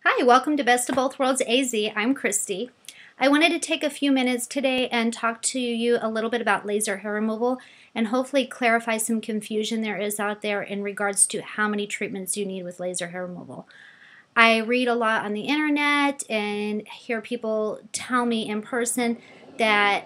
Hi, welcome to Best of Both Worlds AZ. I'm Christy. I wanted to take a few minutes today and talk to you a little bit about laser hair removal and hopefully clarify some confusion there is out there in regards to how many treatments you need with laser hair removal. I read a lot on the internet and hear people tell me in person that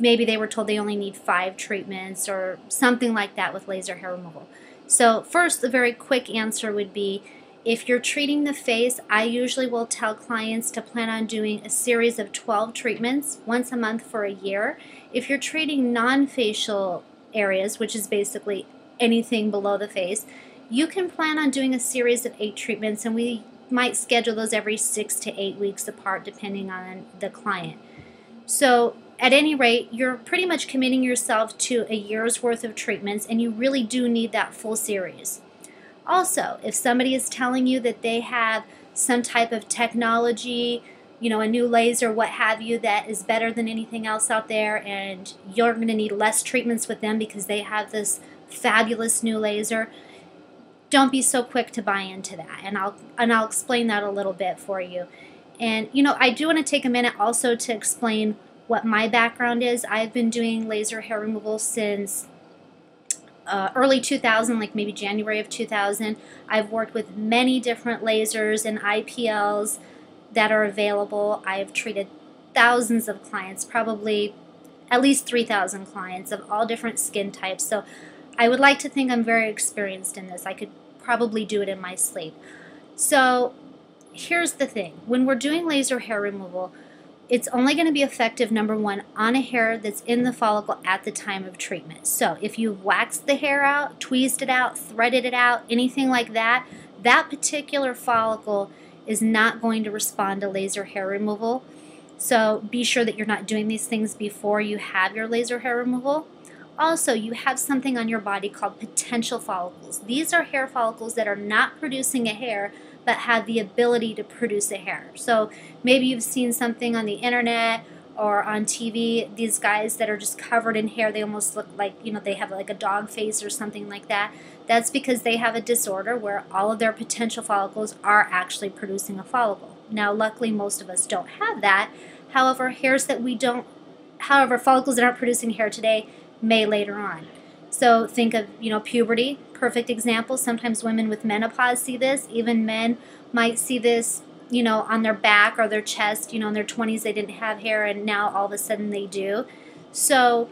maybe they were told they only need 5 treatments or something like that with laser hair removal. So first, the very quick answer would be, if you're treating the face, I usually will tell clients to plan on doing a series of 12 treatments once a month for a year. If you're treating non-facial areas, which is basically anything below the face, you can plan on doing a series of 8 treatments, and we might schedule those every 6 to 8 weeks apart depending on the client. So at any rate, you're pretty much committing yourself to a year's worth of treatments, and you really do need that full series. Also, if somebody is telling you that they have some type of technology, a new laser, what have you, that is better than anything else out there, and you're going to need less treatments with them because they have this fabulous new laser, don't be so quick to buy into that. And I'll explain that a little bit for you. And I do want to take a minute also to explain what my background is. I've been doing laser hair removal since early 2000, like maybe January of 2000. I've worked with many different lasers and IPLs that are available. I've treated thousands of clients, probably at least 3,000 clients of all different skin types. So I would like to think I'm very experienced in this. I could probably do it in my sleep. So here's the thing. When we're doing laser hair removal, it's only going to be effective, number one, on a hair that's in the follicle at the time of treatment. So if you waxed the hair out, tweezed it out, threaded it out, anything like that, that particular follicle is not going to respond to laser hair removal. So be sure that you're not doing these things before you have your laser hair removal. Also, you have something on your body called potential follicles. These are hair follicles that are not producing a hair, but have the ability to produce a hair. So maybe you've seen something on the internet or on TV, these guys that are just covered in hair, they almost look like, they have like a dog face or something like that. That's because they have a disorder where all of their potential follicles are actually producing a follicle. Now, luckily, most of us don't have that. However, follicles that aren't producing hair today may later on. So think of, puberty, perfect example. Sometimes women with menopause see this. Even men might see this, on their back or their chest. In their 20s they didn't have hair and now all of a sudden they do. So,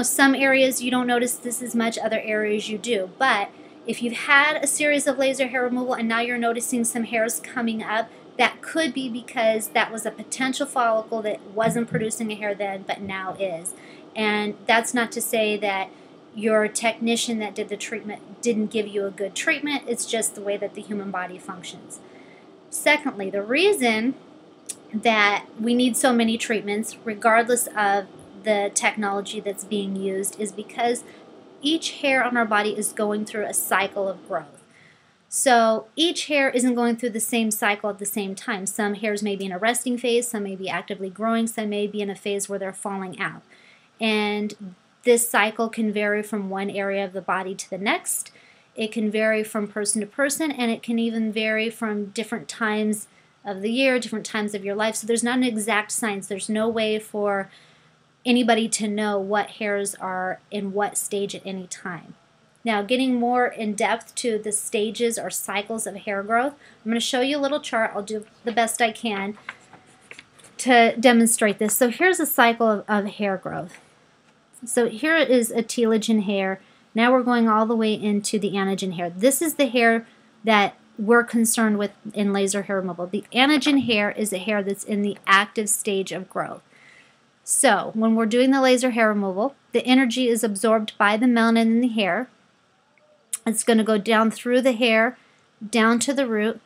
some areas you don't notice this as much, other areas you do. But if you've had a series of laser hair removal and now you're noticing some hairs coming up, that could be because that was a potential follicle that wasn't producing a hair then, but now is. And that's not to say that your technician that did the treatment didn't give you a good treatment. It's just the way that the human body functions. Secondly, the reason that we need so many treatments, regardless of the technology that's being used, is because each hair on our body is going through a cycle of growth. So each hair isn't going through the same cycle at the same time. Some hairs may be in a resting phase, some may be actively growing, some may be in a phase where they're falling out. And this cycle can vary from one area of the body to the next. It can vary from person to person, and it can even vary from different times of the year, different times of your life. So there's not an exact science. There's no way for anybody to know what hairs are in what stage at any time. Now, getting more in depth to the stages or cycles of hair growth, I'm going to show you a little chart. I'll do the best I can to demonstrate this. So here's a cycle of hair growth. So here is a telogen hair. Now we're going all the way into the anagen hair. This is the hair that we're concerned with in laser hair removal. The anagen hair is a hair that's in the active stage of growth. So when we're doing the laser hair removal, the energy is absorbed by the melanin in the hair. It's going to go down through the hair, down to the root,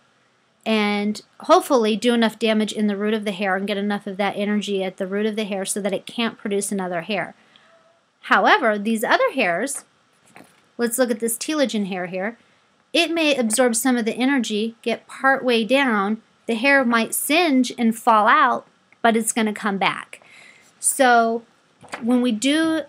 and hopefully do enough damage in the root of the hair and get enough of that energy at the root of the hair so that it can't produce another hair. However, these other hairs, let's look at this telogen hair here, it may absorb some of the energy, get part way down, the hair might singe and fall out, but it's going to come back. So when we do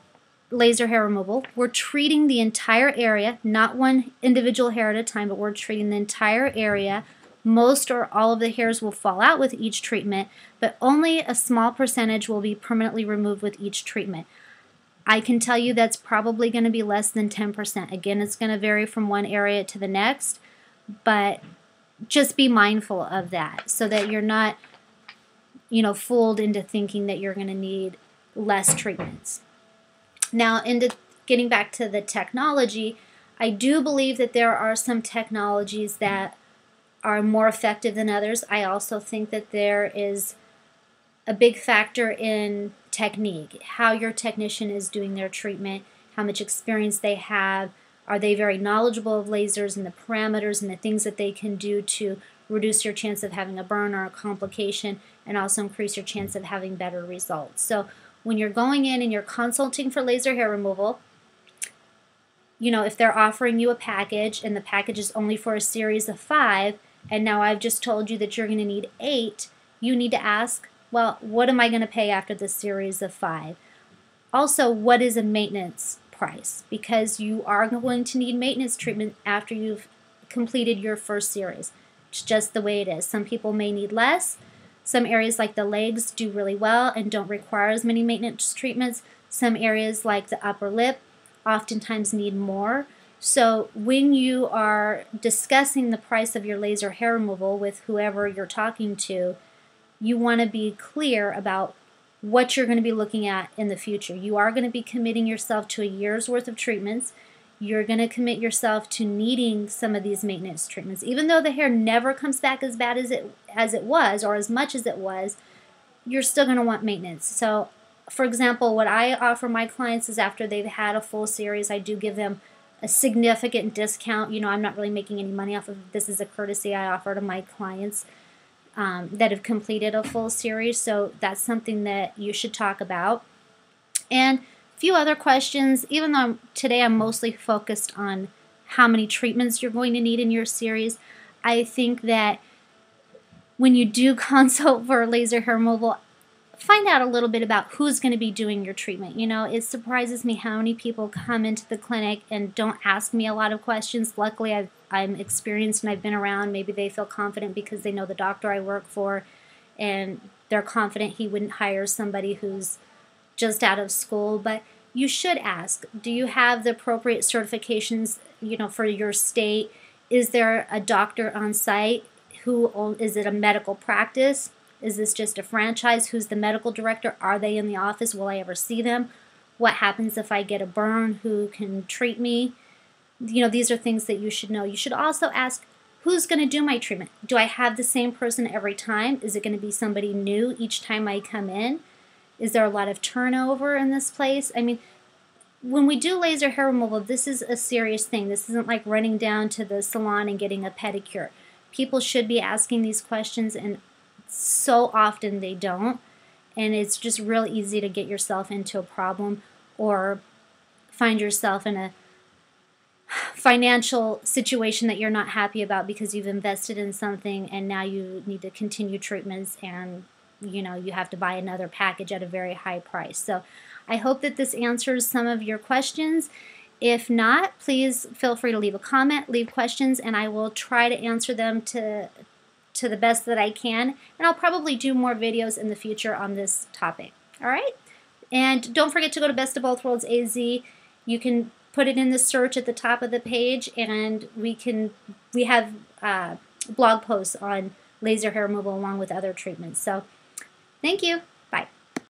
laser hair removal, we're treating the entire area, not one individual hair at a time, but we're treating the entire area Most or all of the hairs will fall out with each treatment, but only a small percentage will be permanently removed with each treatment. I can tell you that's probably going to be less than 10%. Again, it's going to vary from one area to the next, but just be mindful of that so that you're not, fooled into thinking that you're going to need less treatments. Now, getting back to the technology, I do believe that there are some technologies that are more effective than others. I also think that there is a big factor in technique, how your technician is doing their treatment, how much experience they have. Are they very knowledgeable of lasers and the parameters and the things that they can do to reduce your chance of having a burn or a complication, and also increase your chance of having better results. So when you're going in and you're consulting for laser hair removal, if they're offering you a package and the package is only for a series of 5, and now I've just told you that you're going to need 8, you need to ask, well, what am I going to pay after this series of 5? Also, what is a maintenance price? Because you are going to need maintenance treatment after you've completed your first series. It's just the way it is. Some people may need less. Some areas like the legs do really well and don't require as many maintenance treatments. Some areas like the upper lip oftentimes need more. So when you are discussing the price of your laser hair removal with whoever you're talking to, you want to be clear about what you're going to be looking at in the future. You are going to be committing yourself to a year's worth of treatments. You're going to commit yourself to needing some of these maintenance treatments. Even though the hair never comes back as bad as it was or as much as it was, you're still going to want maintenance. So, for example, what I offer my clients is after they've had a full series, I do give them a significant discount. I'm not really making any money off of it. This is a courtesy I offer to my clients that have completed a full series. So that's something that you should talk about. And a few other questions, even though today I'm mostly focused on how many treatments you're going to need in your series, I think that when you do consult for laser hair removal, find out a little bit about who's going to be doing your treatment. It surprises me how many people come into the clinic and don't ask me a lot of questions. Luckily, I'm experienced and I've been around. Maybe they feel confident because they know the doctor I work for, and they're confident he wouldn't hire somebody who's just out of school. But you should ask, do you have the appropriate certifications, for your state? Is there a doctor on site? Is it a medical practice? Is this just a franchise? Who's the medical director? Are they in the office? Will I ever see them? What happens if I get a burn? Who can treat me? These are things that you should know. You should also ask, who's going to do my treatment? Do I have the same person every time? Is it going to be somebody new each time I come in? Is there a lot of turnover in this place? I mean, when we do laser hair removal, this is a serious thing. This isn't like running down to the salon and getting a pedicure. People should be asking these questions, and so often they don't, and it's just real easy to get yourself into a problem or find yourself in a financial situation that you're not happy about because you've invested in something and now you need to continue treatments, and you have to buy another package at a very high price. So I hope that this answers some of your questions. If not, please feel free to leave a comment, leave questions, and I will try to answer them to the best that I can, and I'll probably do more videos in the future on this topic. All right? And don't forget to go to Best of Both Worlds AZ. You can put it in the search at the top of the page, and we have blog posts on laser hair removal along with other treatments. So thank you.